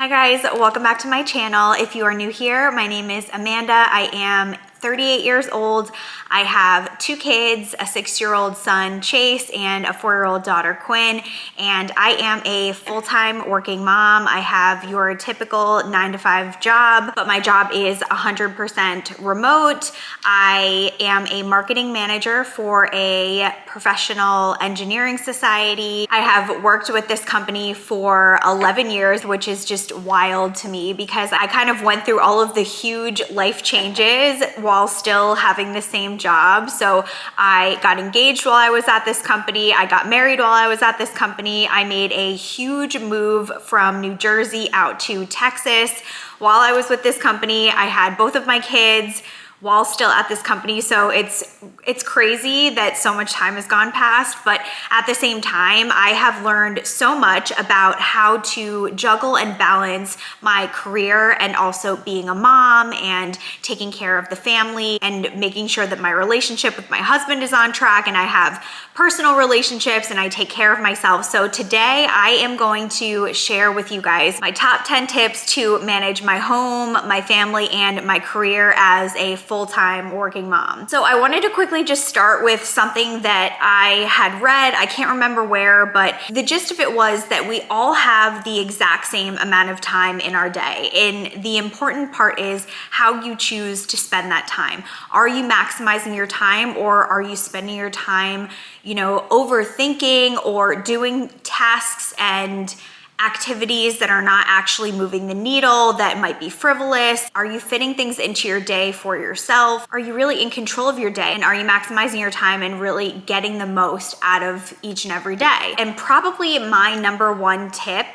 Hi guys, welcome back to my channel. If you are new here, my name is Amanda. I am 38 years old. I have 2 kids, a 6-year-old son, Chase, and a 4-year-old daughter, Quinn, and I am a full-time working mom. I have your typical 9-to-5 job, but my job is 100% remote. I am a marketing manager for a professional engineering society. I have worked with this company for 11 years, which is just wild to me because I kind of went through all of the huge life changes while still having the same job. So I got engaged while I was at this company. I got married while I was at this company. I made a huge move from New Jersey out to Texas. While I was with this company, I had both of my kids while still at this company. So it's crazy that so much time has gone past, but at the same time, I have learned so much about how to juggle and balance my career and also being a mom and taking care of the family and making sure that my relationship with my husband is on track and I have personal relationships and I take care of myself. So today I am going to share with you guys my top 10 tips to manage my home, my family, and my career as a full-time working mom. So I wanted to quickly just start with something that I had read. I can't remember where, but the gist of it was that we all have the exact same amount of time in our day. And the important part is how you choose to spend that time. Are you maximizing your time, or are you spending your time, overthinking or doing tasks and activities that are not actually moving the needle, that might be frivolous? Are you fitting things into your day for yourself? Are you really in control of your day? And are you maximizing your time and really getting the most out of each and every day? And probably my number one tip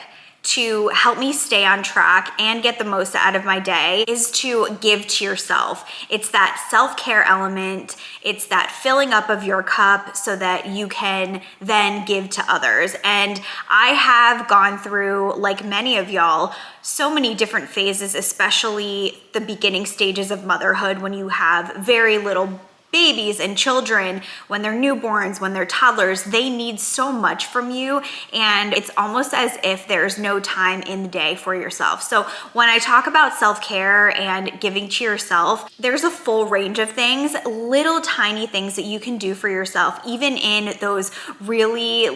to help me stay on track and get the most out of my day is to give to yourself. It's that self-care element. It's that filling up of your cup so that you can then give to others. And I have gone through, like many of y'all, so many different phases, especially the beginning stages of motherhood when you have very little babies and children, when they're newborns, when they're toddlers. They need so much from you, and it's almost as if there's no time in the day for yourself. So when I talk about self-care and giving to yourself, there's a full range of things, little tiny things that you can do for yourself, even in those really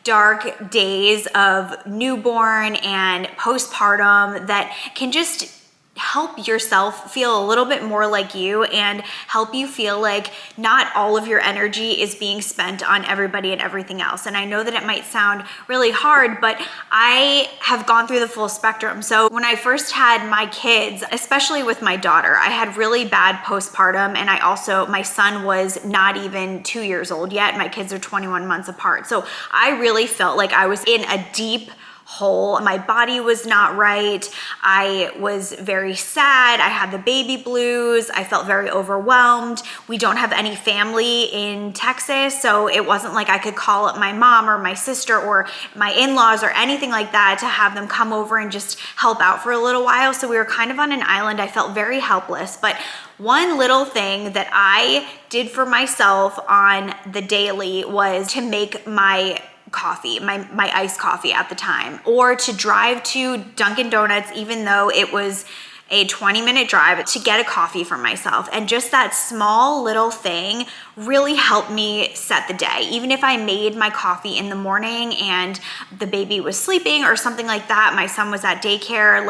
dark days of newborn and postpartum, that can just help yourself feel a little bit more like you and help you feel like not all of your energy is being spent on everybody and everything else. And I know that it might sound really hard, but I have gone through the full spectrum. So when I first had my kids, especially with my daughter, I had really bad postpartum, and my son was not even 2 years old yet. My kids are 21 months apart. So I really felt like I was in a deep hole. My body was not right. I was very sad. I had the baby blues. I felt very overwhelmed. We don't have any family in Texas, so it wasn't like I could call up my mom or my sister or my in-laws or anything like that to have them come over and just help out for a little while. So we were kind of on an island. I felt very helpless. But one little thing that I did for myself on the daily was to make my coffee, my iced coffee at the time, or to drive to Dunkin' Donuts, even though it was a 20-minute drive, to get a coffee for myself. And just that small little thing really helped me set the day. Even if I made my coffee in the morning and the baby was sleeping or something like that, my son was at daycare,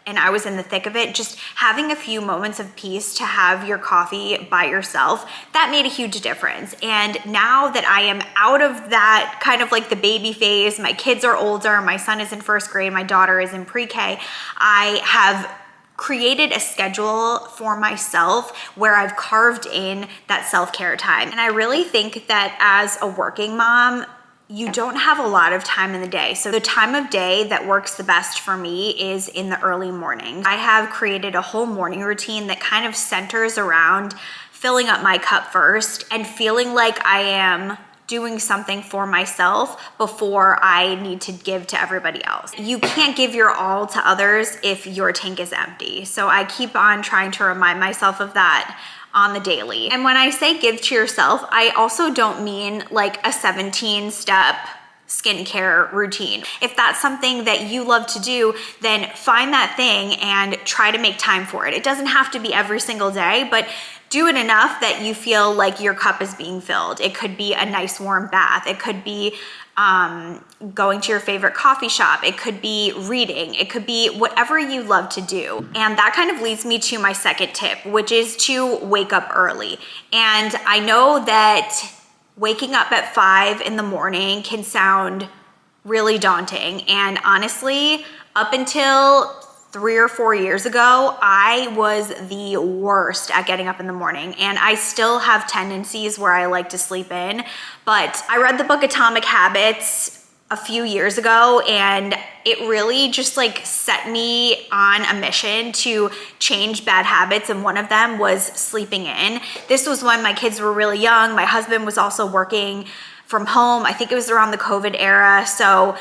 and I was in the thick of it, just having a few moments of peace to have your coffee by yourself, that made a huge difference. And now that I am out of that kind of the baby phase, my kids are older, my son is in first grade, my daughter is in pre-K, I have created a schedule for myself where I've carved in that self-care time. And I really think that as a working mom, you don't have a lot of time in the day. So the time of day that works the best for me is in the early morning. I have created a whole morning routine that kind of centers around filling up my cup first and feeling like I am doing something for myself before I need to give to everybody else. You can't give your all to others if your tank is empty. So I keep on trying to remind myself of that on the daily. And when I say give to yourself, I also don't mean a 17-step skincare routine. If that's something that you love to do, then find that thing and try to make time for it. It doesn't have to be every single day, but do it enough that you feel like your cup is being filled. It could be a nice warm bath. It could be going to your favorite coffee shop. It could be reading. It could be whatever you love to do. And that kind of leads me to my second tip, which is to wake up early. And I know that waking up at 5 in the morning can sound really daunting. And honestly, up until 3 or 4 years ago, I was the worst at getting up in the morning, and I still have tendencies where I like to sleep in. But I read the book Atomic Habits a few years ago, and it really just like set me on a mission to change bad habits, and one of them was sleeping in. This was when my kids were really young. My husband was also working from home. I think it was around the COVID era, so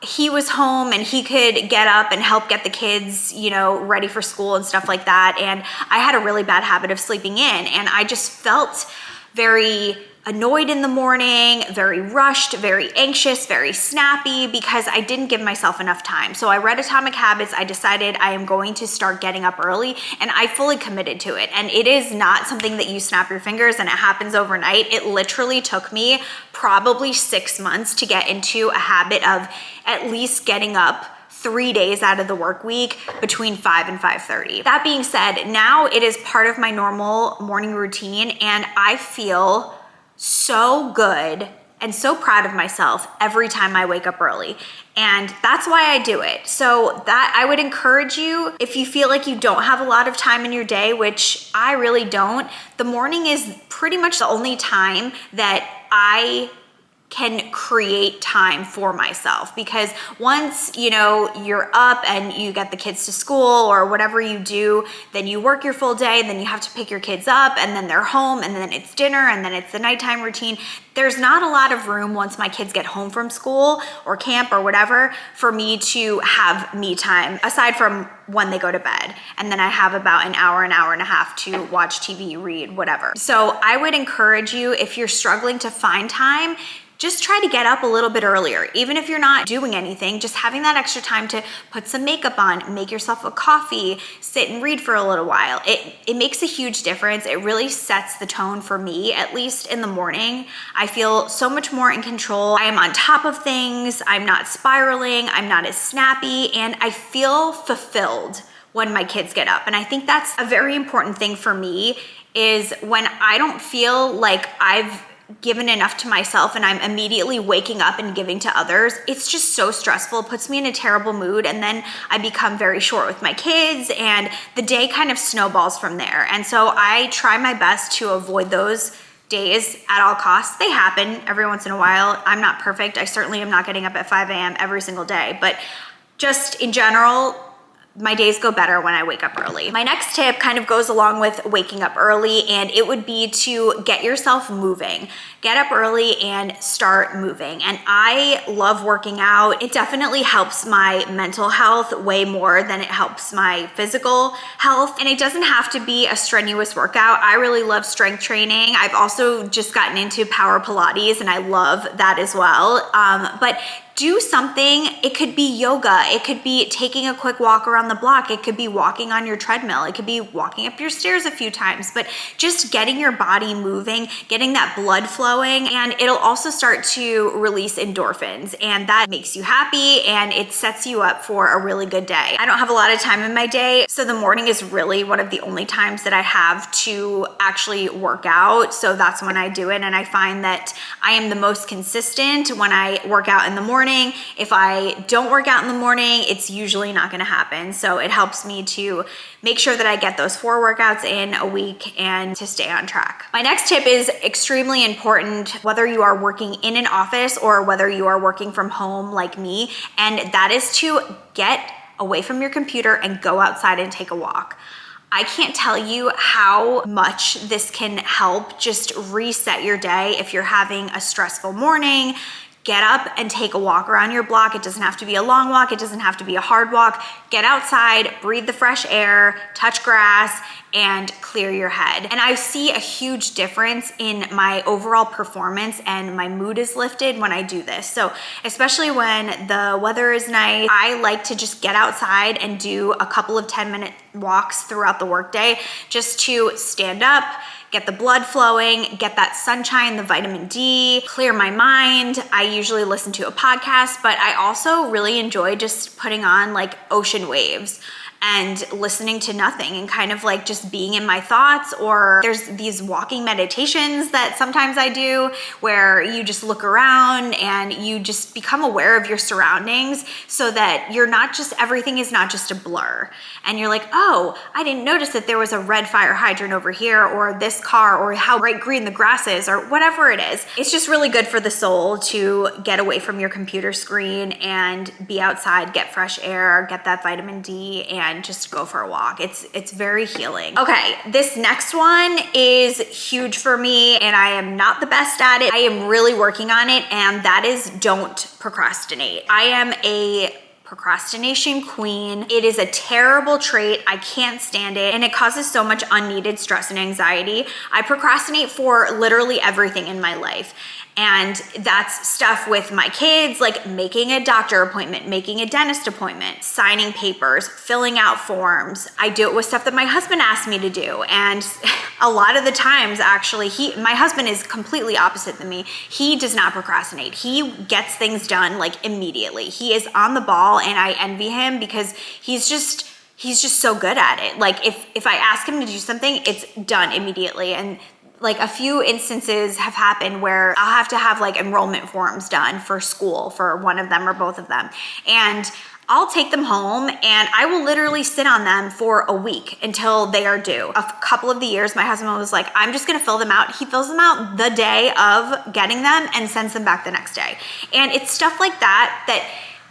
he was home and he could get up and help get the kids, ready for school and stuff like that. And I had a really bad habit of sleeping in, and I just felt very annoyed in the morning, very rushed, very anxious, very snappy because I didn't give myself enough time. So I read Atomic Habits. I decided I am going to start getting up early, and I fully committed to it. And it is not something that you snap your fingers and it happens overnight. It literally took me probably 6 months to get into a habit of at least getting up 3 days out of the work week between 5 and 5:30. That being said, now it is part of my normal morning routine, and I feel so good and so proud of myself every time I wake up early. And that's why I do it. So that I would encourage you, if you feel like you don't have a lot of time in your day, which I really don't, the morning is pretty much the only time that I can create time for myself, because once you're up and you get the kids to school or whatever you do, then you work your full day, and then you have to pick your kids up, and then they're home, and then it's dinner, and then it's the nighttime routine. There's not a lot of room once my kids get home from school or camp or whatever for me to have me time, aside from when they go to bed. And then I have about an hour and a half to watch TV, read, whatever. So I would encourage you, if you're struggling to find time, just try to get up a little bit earlier. Even if you're not doing anything, just having that extra time to put some makeup on, make yourself a coffee, sit and read for a little while. It makes a huge difference. It really sets the tone for me, at least in the morning. I feel so much more in control. I am on top of things. I'm not spiraling. I'm not as snappy, and I feel fulfilled when my kids get up. And I think that's a very important thing for me, is when I don't feel like I've given enough to myself and I'm immediately waking up and giving to others, it's just so stressful. It puts me in a terrible mood, and then I become very short with my kids, and the day kind of snowballs from there. And so I try my best to avoid those days at all costs. They happen every once in a while. I'm not perfect. I certainly am not getting up at 5 a.m. every single day, but just in general, my days go better when I wake up early. My next tip kind of goes along with waking up early, and it would be to get yourself moving. Get up early and start moving. And I love working out. It definitely helps my mental health way more than it helps my physical health. And it doesn't have to be a strenuous workout. I really love strength training. I've also just gotten into power Pilates, and I love that as well. But do something. It could be yoga. It could be taking a quick walk around the block. It could be walking on your treadmill. It could be walking up your stairs a few times, but just getting your body moving, getting that blood flowing, and it'll also start to release endorphins, and that makes you happy, and it sets you up for a really good day. I don't have a lot of time in my day, so the morning is really one of the only times that I have to actually work out. So that's when I do it, and I find that I am the most consistent when I work out in the morning. If I don't work out in the morning, it's usually not going to happen. So it helps me to make sure that I get those 4 workouts in a week and to stay on track. My next tip is extremely important, whether you are working in an office or whether you are working from home like me, and that is to get away from your computer and go outside and take a walk. I can't tell you how much this can help just reset your day if you're having a stressful morning. get up and take a walk around your block. It doesn't have to be a long walk. It doesn't have to be a hard walk. Get outside, breathe the fresh air, touch grass, and clear your head. And I see a huge difference in my overall performance, and my mood is lifted when I do this. So especially when the weather is nice, I like to just get outside and do a couple of 10-minute walks throughout the workday just to stand up, get the blood flowing, get that sunshine, the vitamin D, clear my mind. I usually listen to a podcast, but I also really enjoy just putting on like ocean waves and listening to nothing and kind of like just being in my thoughts. Or there's these walking meditations that sometimes I do where you just look around and you just become aware of your surroundings so that you're not just, everything is not just a blur. And you're like, oh, I didn't notice that there was a red fire hydrant over here, or this car, or how bright green the grass is, or whatever it is. It's just really good for the soul to get away from your computer screen and be outside, get fresh air, get that vitamin D, and just go for a walk. It's very healing. Okay, this next one is huge for me, and I am not the best at it. I am really working on it, and that is don't procrastinate. I am a procrastination queen. It is a terrible trait. I can't stand it, and it causes so much unneeded stress and anxiety. I procrastinate for literally everything in my life. And that's stuff with my kids, like making a doctor appointment, making a dentist appointment, signing papers, filling out forms. I do it with stuff that my husband asked me to do. And a lot of the times, actually, my husband is completely opposite than me. He does not procrastinate. He gets things done like immediately. He is on the ball, and I envy him because he's just so good at it. Like if I ask him to do something, it's done immediately. And like a few instances have happened where I'll have to have like enrollment forms done for school for one of them or both of them. And I'll take them home and I will literally sit on them for a week until they are due. A couple of the years, my husband was like, I'm just gonna fill them out. He fills them out the day of getting them and sends them back the next day. And it's stuff like that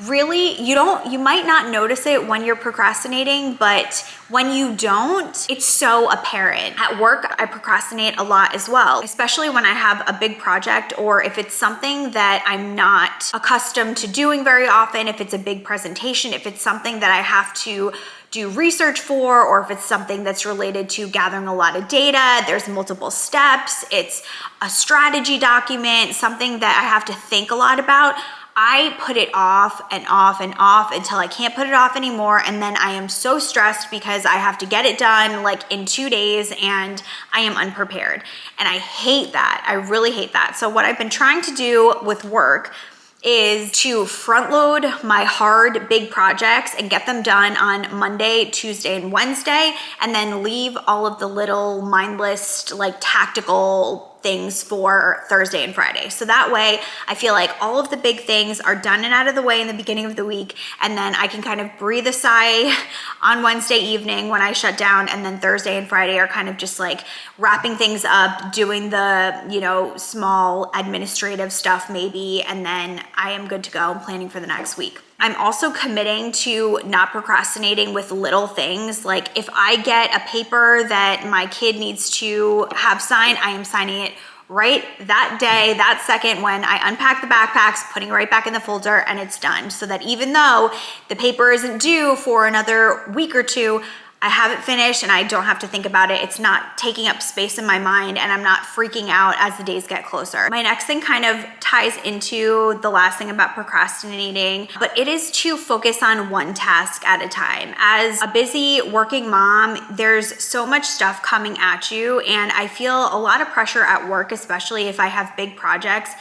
really, you might not notice it when you're procrastinating, but when you don't, it's so apparent. At work, I procrastinate a lot as well, especially when I have a big project, or if it's something that I'm not accustomed to doing very often, if it's a big presentation, if it's something that I have to do research for, or if it's something that's related to gathering a lot of data, there's multiple steps, it's a strategy document, something that I have to think a lot about. I put it off and off and off until I can't put it off anymore. And then I am so stressed because I have to get it done like in 2 days and I am unprepared. And I hate that. I really hate that. So what I've been trying to do with work is to front load my hard big projects and get them done on Monday, Tuesday, and Wednesday, and then leave all of the little mindless, like tactical things for Thursday and Friday. So that way I feel like all of the big things are done and out of the way in the beginning of the week, and then I can kind of breathe a sigh on Wednesday evening when I shut down, and then Thursday and Friday are kind of just like wrapping things up, doing the, small administrative stuff maybe, and then I am good to go and planning for the next week. I'm also committing to not procrastinating with little things. Like if I get a paper that my kid needs to have signed, I am signing it right that day, that second, when I unpack the backpacks, putting it right back in the folder, and it's done. So that even though the paper isn't due for another week or two, I have it finished and I don't have to think about it. It's not taking up space in my mind, and I'm not freaking out as the days get closer. My next thing kind of ties into the last thing about procrastinating, but it is to focus on one task at a time. As a busy working mom, there's so much stuff coming at you, and I feel a lot of pressure at work, especially if I have big projects.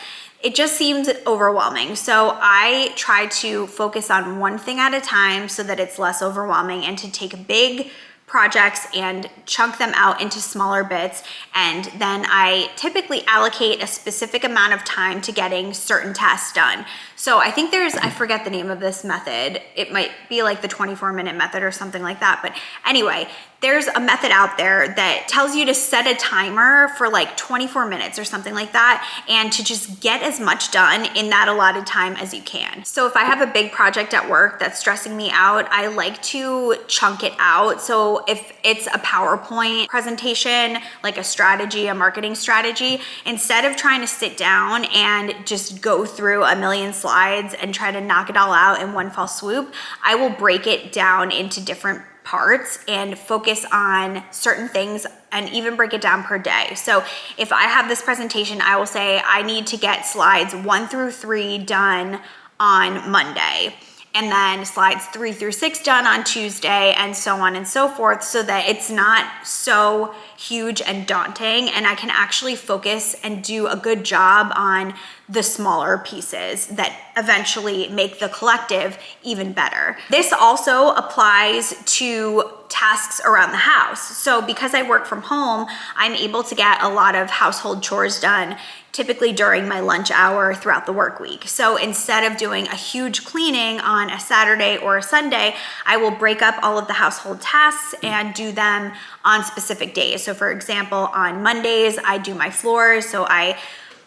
It just seems overwhelming. So I try to focus on one thing at a time so that it's less overwhelming, and to take big projects and chunk them out into smaller bits. And then I typically allocate a specific amount of time to getting certain tasks done. So I think I forget the name of this method. It might be like the 24-minute method or something like that. But anyway, there's a method out there that tells you to set a timer for like 24 minutes or something like that, and to just get as much done in that allotted time as you can. So if I have a big project at work that's stressing me out, I like to chunk it out. So if it's a PowerPoint presentation, like a strategy, a marketing strategy, instead of trying to sit down and just go through a million slides and try to knock it all out in one fell swoop, I will break it down into different parts and focus on certain things, and even break it down per day. So if I have this presentation, I will say I need to get slides 1 through 3 done on Monday, and then slides 3 through 6 done on Tuesday, and so on and so forth, so that it's not so huge and daunting, and I can actually focus and do a good job on the smaller pieces that eventually make the collective even better. This also applies to tasks around the house. So because I work from home, I'm able to get a lot of household chores done typically during my lunch hour throughout the work week. So instead of doing a huge cleaning on a Saturday or a Sunday, I will break up all of the household tasks and do them on specific days. So for example, on Mondays, I do my floors. So I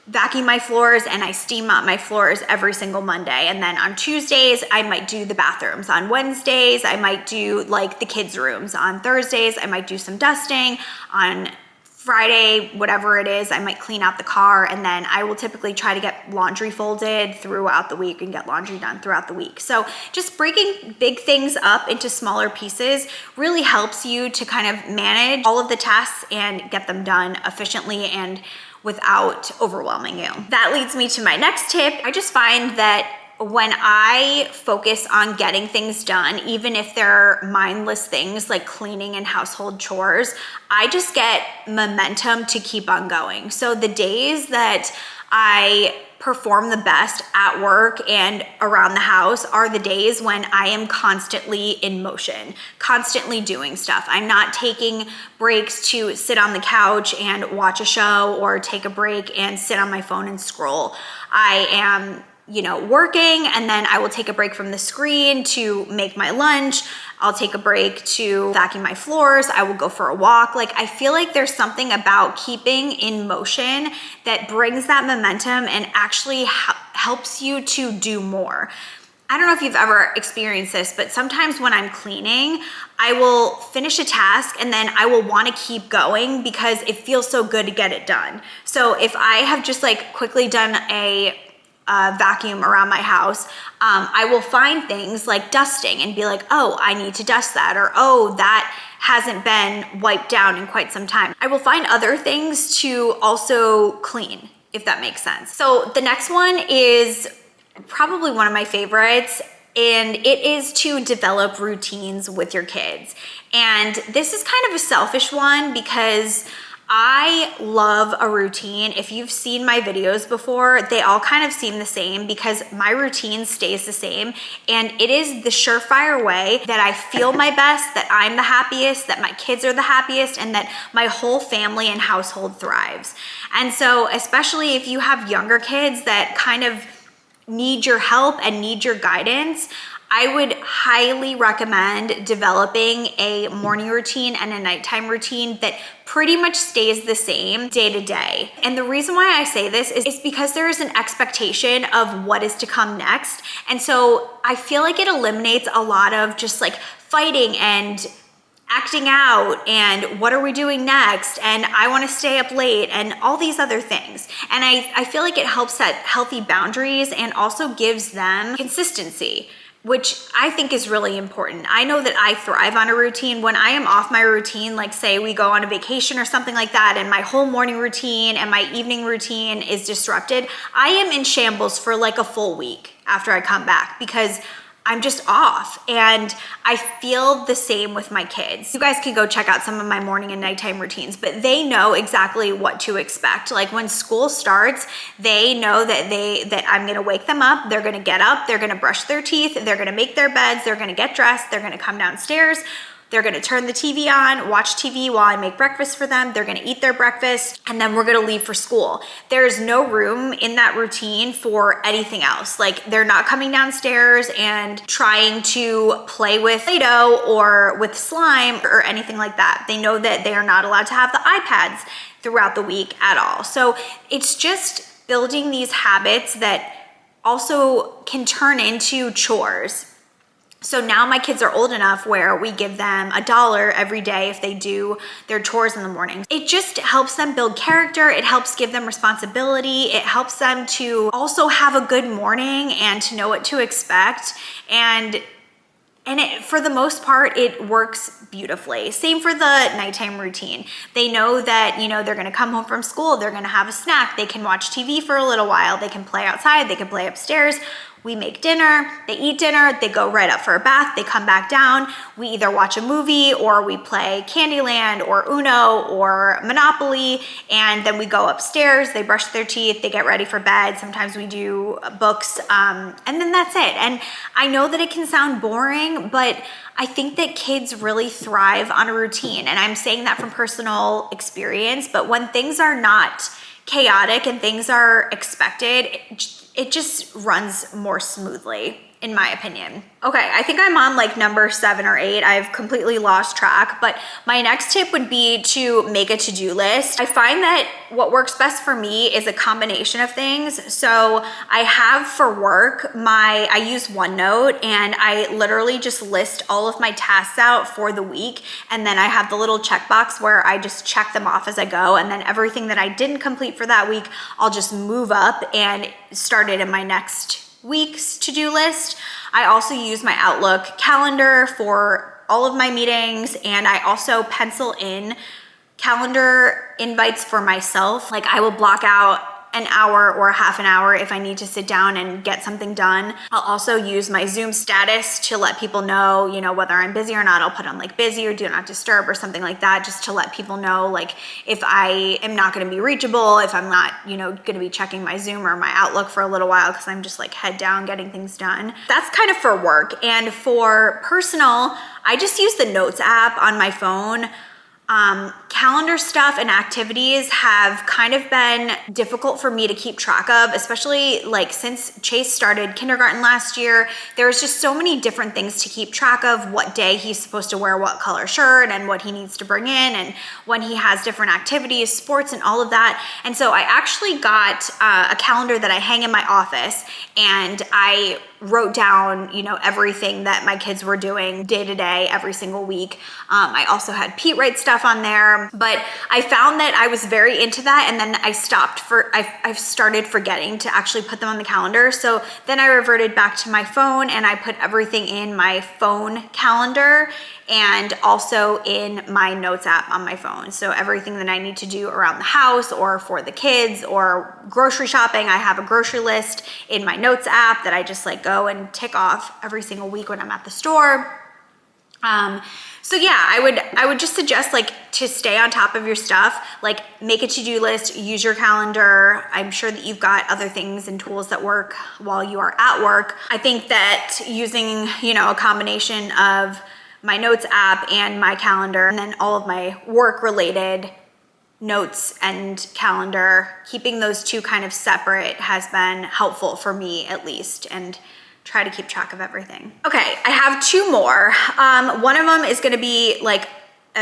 vacuum my floors and I steam mop my floors every single Monday. And then on Tuesdays, I might do the bathrooms. On Wednesdays, I might do like the kids' rooms. On Thursdays, I might do some dusting. On Friday, whatever it is, I might clean out the car, and then I will typically try to get laundry folded throughout the week and get laundry done throughout the week. So just breaking big things up into smaller pieces really helps you to kind of manage all of the tasks and get them done efficiently and without overwhelming you. That leads me to my next tip. I just find that when I focus on getting things done, even if they're mindless things like cleaning and household chores, I just get momentum to keep on going. So the days that I perform the best at work and around the house are the days when I am constantly in motion, constantly doing stuff. I'm not taking breaks to sit on the couch and watch a show or take a break and sit on my phone and scroll. I am working, and then I will take a break from the screen to make my lunch. I'll take a break to vacuum my floors. I will go for a walk. Like, I feel like there's something about keeping in motion that brings that momentum and actually helps you to do more. I don't know if you've ever experienced this, but sometimes when I'm cleaning, I will finish a task and then I will want to keep going because it feels so good to get it done. So if I have just like quickly done a vacuum around my house, I will find things like dusting and be like, oh, I need to dust that, or oh, that hasn't been wiped down in quite some time. I will find other things to also clean, if that makes sense. So the next one is probably one of my favorites, and it is to develop routines with your kids. And this is kind of a selfish one because I love a routine. If you've seen my videos before, they all kind of seem the same because my routine stays the same, and it is the surefire way that I feel my best, that I'm the happiest, that my kids are the happiest, and that my whole family and household thrives. And so especially if you have younger kids that kind of need your help and need your guidance, I would highly recommend developing a morning routine and a nighttime routine that pretty much stays the same day to day. And the reason why I say this is because there is an expectation of what is to come next. And so I feel like it eliminates a lot of just like fighting and acting out and what are we doing next, and I want to stay up late, and all these other things. And I feel like it helps set healthy boundaries and also gives them consistency, which I think is really important. I know that I thrive on a routine. When I am off my routine, like say we go on a vacation or something like that, and my whole morning routine and my evening routine is disrupted, I am in shambles for like a full week after I come back because I'm just off. And I feel the same with my kids. You guys can go check out some of my morning and nighttime routines, but they know exactly what to expect. Like when school starts, they know that I'm gonna wake them up, they're gonna get up, they're gonna brush their teeth, they're gonna make their beds, they're gonna get dressed, they're gonna come downstairs, They're gonna turn the TV on, watch TV while I make breakfast for them. They're gonna eat their breakfast, and then we're gonna leave for school. There's no room in that routine for anything else. Like, they're not coming downstairs and trying to play with Play-Doh or with slime or anything like that. They know that they are not allowed to have the iPads throughout the week at all. So it's just building these habits that also can turn into chores. So now my kids are old enough where we give them $1 every day if they do their chores in the morning. It just helps them build character. It helps give them responsibility. It helps them to also have a good morning and to know what to expect. And for the most part, it works beautifully. Same for the nighttime routine. They know that, they're gonna come home from school, they're gonna have a snack, they can watch TV for a little while, they can play outside, they can play upstairs. We make dinner, they eat dinner, they go right up for a bath, they come back down. We either watch a movie or we play Candyland or Uno or Monopoly, and then we go upstairs, they brush their teeth, they get ready for bed. Sometimes we do books, and then that's it. And I know that it can sound boring, but I think that kids really thrive on a routine. And I'm saying that from personal experience, but when things are not chaotic and things are expected, it just runs more smoothly, in my opinion. Okay, I think I'm on like number 7 or 8. I've completely lost track, but my next tip would be to make a to-do list. I find that what works best for me is a combination of things. So I have for work, I use OneNote, and I literally just list all of my tasks out for the week. And then I have the little checkbox where I just check them off as I go. And then everything that I didn't complete for that week, I'll just move up and start it in my next week's to-do list. I also use my Outlook calendar for all of my meetings, and I also pencil in calendar invites for myself. Like, I will block out an hour or a half an hour if I need to sit down and get something done. I'll also use my Zoom status to let people know, whether I'm busy or not. I'll put on like busy or do not disturb or something like that, just to let people know, like, if I am not gonna be reachable, if I'm not, gonna be checking my Zoom or my Outlook for a little while because I'm just like head down getting things done. That's kind of for work. And for personal, I just use the Notes app on my phone. Calendar stuff and activities have kind of been difficult for me to keep track of, especially like since Chase started kindergarten last year. There's just so many different things to keep track of: what day he's supposed to wear what color shirt and what he needs to bring in, and when he has different activities, sports, and all of that. And so I actually got a calendar that I hang in my office, and I wrote down, everything that my kids were doing day to day, every single week. I also had Pete write stuff on there, but I found that I was very into that, and then I started forgetting to actually put them on the calendar. So then I reverted back to my phone, and I put everything in my phone calendar and also in my Notes app on my phone. So everything that I need to do around the house or for the kids or grocery shopping, I have a grocery list in my Notes app that I just like go and tick off every single week when I'm at the store. So yeah, I would just suggest, like, to stay on top of your stuff, like make a to-do list, use your calendar. I'm sure that you've got other things and tools that work while you are at work. I think that using, a combination of my Notes app and my calendar, and then all of my work-related notes and calendar, keeping those two kind of separate has been helpful for me, at least, and try to keep track of everything. Okay, I have 2 more. One of them is gonna be like a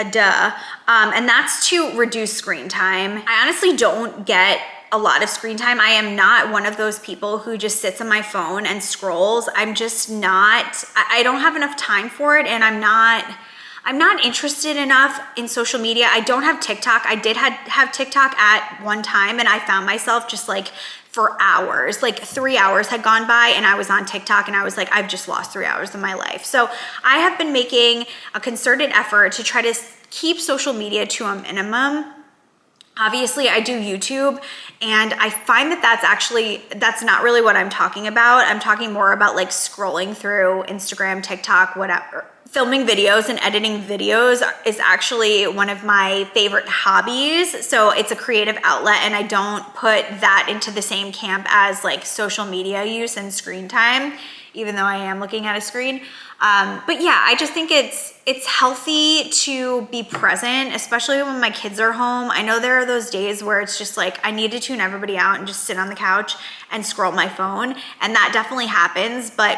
and that's to reduce screen time. I honestly don't get a lot of screen time. I am not one of those people who just sits on my phone and scrolls. I'm just not, I don't have enough time for it, and I'm not interested enough in social media. I don't have TikTok. I did have TikTok at one time, and I found myself just like for hours, like 3 hours had gone by and I was on TikTok, and I was like, I've just lost 3 hours of my life. So I have been making a concerted effort to try to keep social media to a minimum. Obviously, I do YouTube, and I find that that's not really what I'm talking about. I'm talking more about like scrolling through Instagram, TikTok, whatever. Filming videos and editing videos is actually one of my favorite hobbies. So it's a creative outlet, and I don't put that into the same camp as like social media use and screen time, even though I am looking at a screen. But yeah, I just think it's healthy to be present, especially when my kids are home. I know there are those days where it's just like I need to tune everybody out and just sit on the couch and scroll my phone, and that definitely happens. But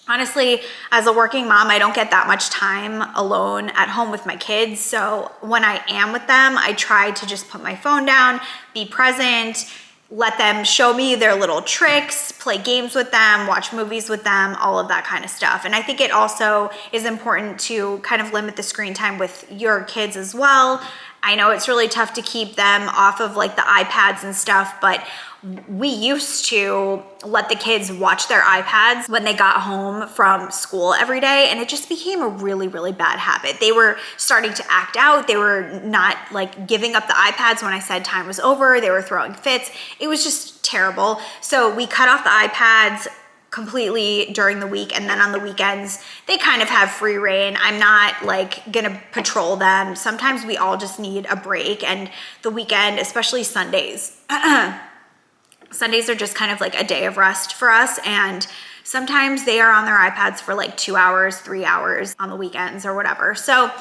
honestly, as a working mom, I don't get that much time alone at home with my kids. So when I am with them, I try to just put my phone down, be present, let them show me their little tricks, play games with them, watch movies with them, all of that kind of stuff. And I think it also is important to kind of limit the screen time with your kids as well. I know it's really tough to keep them off of like the iPads and stuff, but we used to let the kids watch their iPads when they got home from school every day, and it just became a really, really bad habit. They were starting to act out. They were not like giving up the iPads when I said time was over. They were throwing fits. It was just terrible. So we cut off the iPads completely during the week, and then on the weekends they kind of have free reign. I'm not like gonna patrol them. Sometimes we all just need a break, and the weekend, especially Sundays, Sundays are just kind of like a day of rest for us, and sometimes they are on their iPads for like 2 hours, 3 hours on the weekends or whatever. So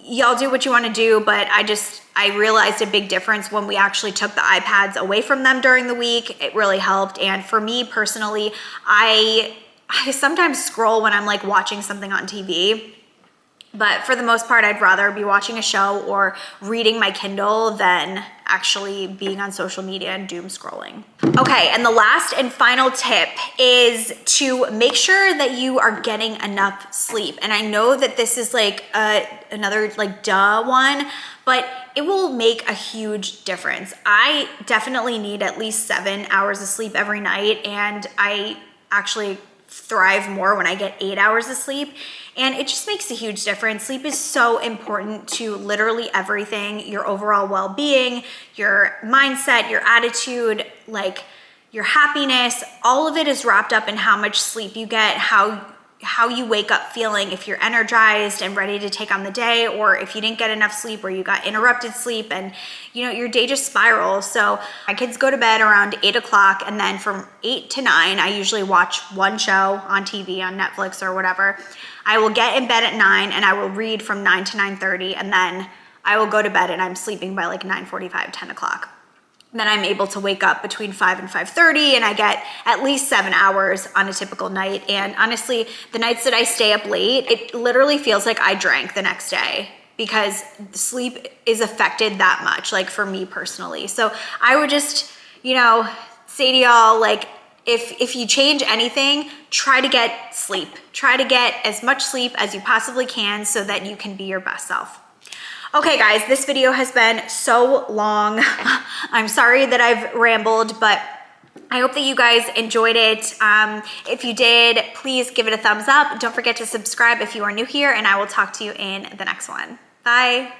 y'all do what you want to do, but I realized a big difference when we actually took the iPads away from them during the week. It really helped. And for me personally, I sometimes scroll when I'm like watching something on TV. But for the most part, I'd rather be watching a show or reading my Kindle than actually being on social media and doom scrolling. Okay, and the last and final tip is to make sure that you are getting enough sleep. And I know that this is like another like duh one, but it will make a huge difference. I definitely need at least 7 hours of sleep every night, and I actually thrive more when I get 8 hours of sleep. And it just makes a huge difference. Sleep is so important to literally everything, your overall well-being, your mindset, your attitude, like your happiness. All of it is wrapped up in how much sleep you get, how you wake up feeling, if you're energized and ready to take on the day, or if you didn't get enough sleep or you got interrupted sleep and your day just spirals. So my kids go to bed around 8 o'clock, and then from 8 to 9, I usually watch one show on TV, on Netflix or whatever. I will get in bed at 9 and I will read from 9 to 9:30, and then I will go to bed and I'm sleeping by like 9:45, 10 o'clock. Then I'm able to wake up between 5 and 5:30, and I get at least 7 hours on a typical night. And honestly, the nights that I stay up late, it literally feels like I drank the next day because sleep is affected that much, like for me personally. So I would just, say to y'all, like, if you change anything, try to get sleep. Try to get as much sleep as you possibly can so that you can be your best self. Okay guys, this video has been so long. I'm sorry that I've rambled, but I hope that you guys enjoyed it. If you did, please give it a thumbs up. Don't forget to subscribe if you are new here, and I will talk to you in the next one. Bye.